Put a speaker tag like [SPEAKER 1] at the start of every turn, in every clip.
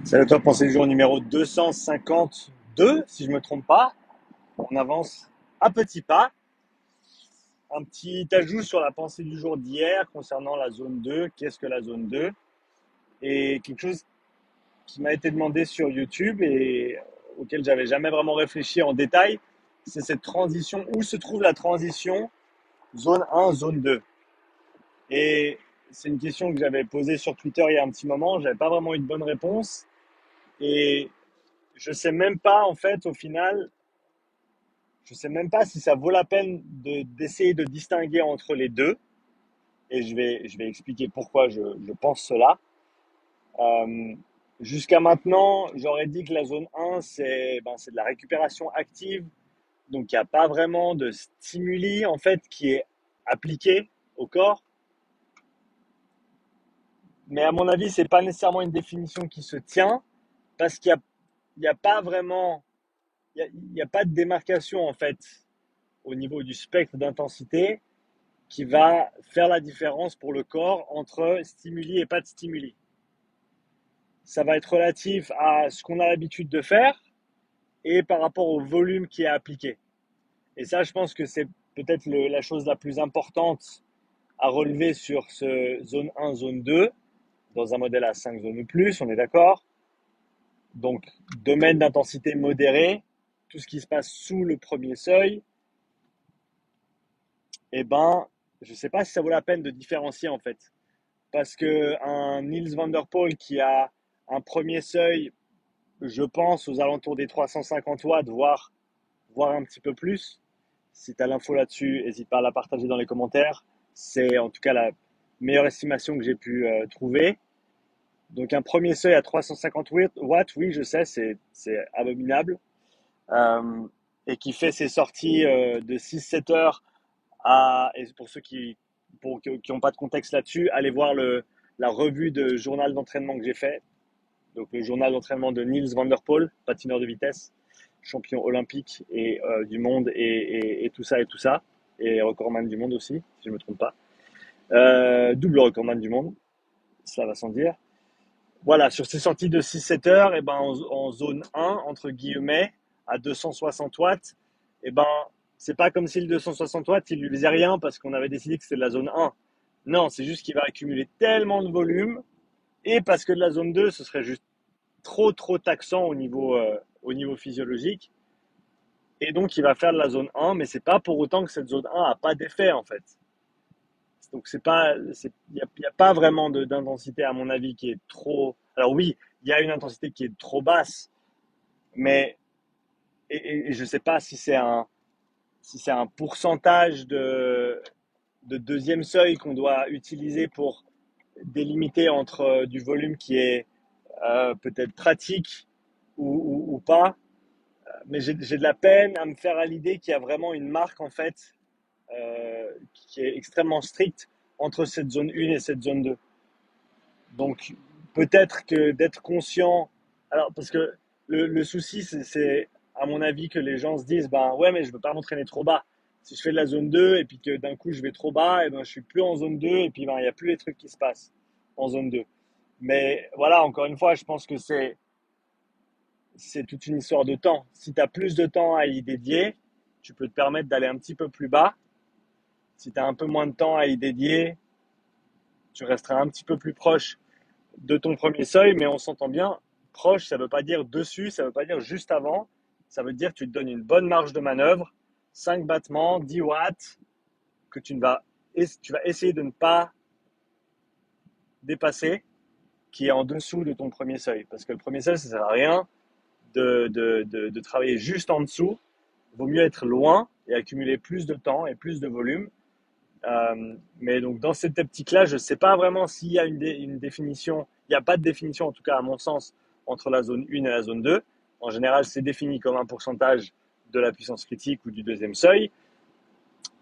[SPEAKER 1] C'est la top pensée du jour numéro 252, si je ne me trompe pas. On avance à petits pas. Un petit ajout sur la pensée du jour d'hier concernant la zone 2. Qu'est-ce que la zone 2? Et quelque chose qui m'a été demandé sur YouTube et auquel j'avais jamais vraiment réfléchi en détail, c'est cette transition. Où se trouve la transition zone 1, zone 2? Et c'est une question que j'avais posée sur Twitter il y a un petit moment. J'avais pas vraiment eu de bonne réponse. Et je sais même pas, en fait, au final, je sais même pas si ça vaut la peine d'essayer de distinguer entre les deux. Et je vais expliquer pourquoi je pense cela. Euh, Jusqu'à maintenant, j'aurais dit que la zone 1, c'est de la récupération active. Donc, il n'y a pas vraiment de stimuli, en fait, qui est appliqué au corps. Mais à mon avis, c'est pas nécessairement une définition qui se tient parce il y a pas vraiment, il y a pas de démarcation, en fait, au niveau du spectre d'intensité qui va faire la différence pour le corps entre stimuli et pas de stimuli. Ça va être relatif à ce qu'on a l'habitude de faire et par rapport au volume qui est appliqué. Et ça, je pense que c'est peut-être la chose la plus importante à relever sur ce zone 1, zone 2, dans un modèle à 5 zones ou plus, on est d'accord. Donc, domaine d'intensité modéré, tout ce qui se passe sous le premier seuil, eh ben, je ne sais pas si ça vaut la peine de différencier en fait. Parce qu'un Niels van der Poel qui a un premier seuil, je pense, aux alentours des 350 watts, voire un petit peu plus. Si tu as l'info là-dessus, n'hésite pas à la partager dans les commentaires. C'est en tout cas la meilleure estimation que j'ai pu trouver. Donc un premier seuil à 350 watts, oui, je sais, c'est abominable. Euh, et qui fait ses sorties de 6-7 heures et pour ceux qui n'ont pas de contexte là-dessus, allez voir la revue de journal d'entraînement que j'ai fait. Donc le journal d'entraînement de Niels van der Poel, patineur de vitesse, champion olympique et du monde et tout ça et tout ça. Et recordman du monde aussi, si je ne me trompe pas. Double recordman du monde, ça va sans dire. Voilà, sur ces sorties de 6-7 heures, et ben en zone 1, entre guillemets, à 260 watts, et ben c'est pas comme si le 260 watts, il lui faisait rien parce qu'on avait décidé que c'était de la zone 1. Non, c'est juste qu'il va accumuler tellement de volume, et parce que de la zone 2, ce serait juste trop taxant au niveau physiologique, et donc il va faire de la zone 1, mais c'est pas pour autant que cette zone 1 a pas d'effet en fait. Donc c'est pas, y a pas vraiment d'intensité à mon avis qui est trop. Alors oui, il y a une intensité qui est trop basse, mais et je sais pas si c'est un pourcentage de deuxième seuil qu'on doit utiliser pour délimiter entre du volume qui est peut-être pratique ou pas. Mais j'ai de la peine à me faire à l'idée qu'il y a vraiment une marque en fait qui est extrêmement stricte entre cette zone 1 et cette zone 2. Donc, peut-être que d'être conscient. Alors, parce que le souci, c'est, à mon avis, que les gens se disent ben ouais, mais je ne veux pas m'entraîner trop bas. Si je fais de la zone 2 et puis que d'un coup je vais trop bas, et ben je suis plus en zone 2 et puis ben il n'y a plus les trucs qui se passent en zone 2. Mais voilà, encore une fois, je pense que c'est toute une histoire de temps. Si tu as plus de temps à y dédier, tu peux te permettre d'aller un petit peu plus bas. Si tu as un peu moins de temps à y dédier, tu resteras un petit peu plus proche de ton premier seuil, mais on s'entend bien. Proche, ça ne veut pas dire dessus, ça ne veut pas dire juste avant. Ça veut dire que tu te donnes une bonne marge de manœuvre, 5 battements, 10 watts, que tu vas essayer de ne pas dépasser, qui est en dessous de ton premier seuil. Parce que le premier seuil, ça ne sert à rien de travailler juste en dessous. Il vaut mieux être loin et accumuler plus de temps et plus de volume. Mais donc dans cette optique-là, je ne sais pas vraiment s'il y a une définition. Il n'y a pas de définition, en tout cas à mon sens, entre la zone 1 et la zone 2. En général, c'est défini comme un pourcentage de la puissance critique ou du deuxième seuil.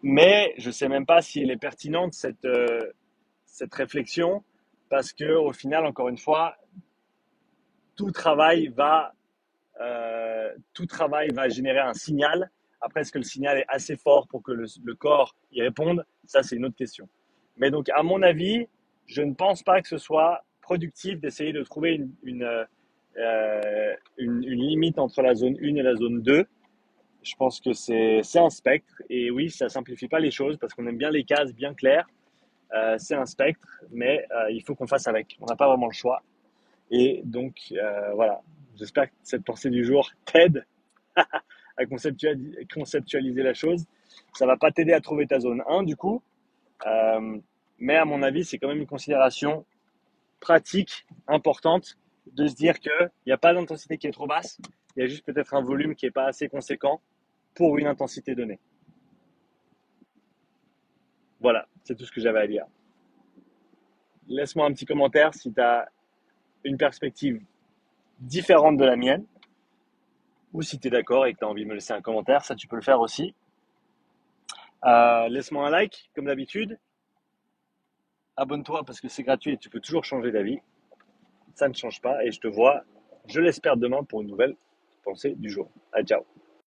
[SPEAKER 1] Mais je ne sais même pas si elle est pertinente, cette réflexion, parce que au final, encore une fois, tout travail va, tout travail va générer un signal. Après, est-ce que le signal est assez fort pour que le corps y réponde? Ça, c'est une autre question. Mais donc, à mon avis, je ne pense pas que ce soit productif d'essayer de trouver une limite entre la zone 1 et la zone 2. Je pense que c'est un spectre. Et oui, ça simplifie pas les choses parce qu'on aime bien les cases bien claires. C'est un spectre, mais il faut qu'on fasse avec. On n'a pas vraiment le choix. Et donc, voilà. J'espère que cette pensée du jour t'aide à conceptualiser la chose. Ça va pas t'aider à trouver ta zone 1 du coup, euh, mais à mon avis, c'est quand même une considération pratique importante de se dire qu'il n'y a pas d'intensité qui est trop basse, il y a juste peut-être un volume qui n'est pas assez conséquent pour une intensité donnée. Voilà, c'est tout ce que j'avais à dire. Laisse-moi un petit commentaire si tu as une perspective différente de la mienne, ou si tu es d'accord et que tu as envie de me laisser un commentaire, ça tu peux le faire aussi. Laisse-moi un like, comme d'habitude. Abonne-toi parce que c'est gratuit et tu peux toujours changer d'avis. Ça ne change pas et je te vois, je l'espère, demain pour une nouvelle pensée du jour. Allez, ciao.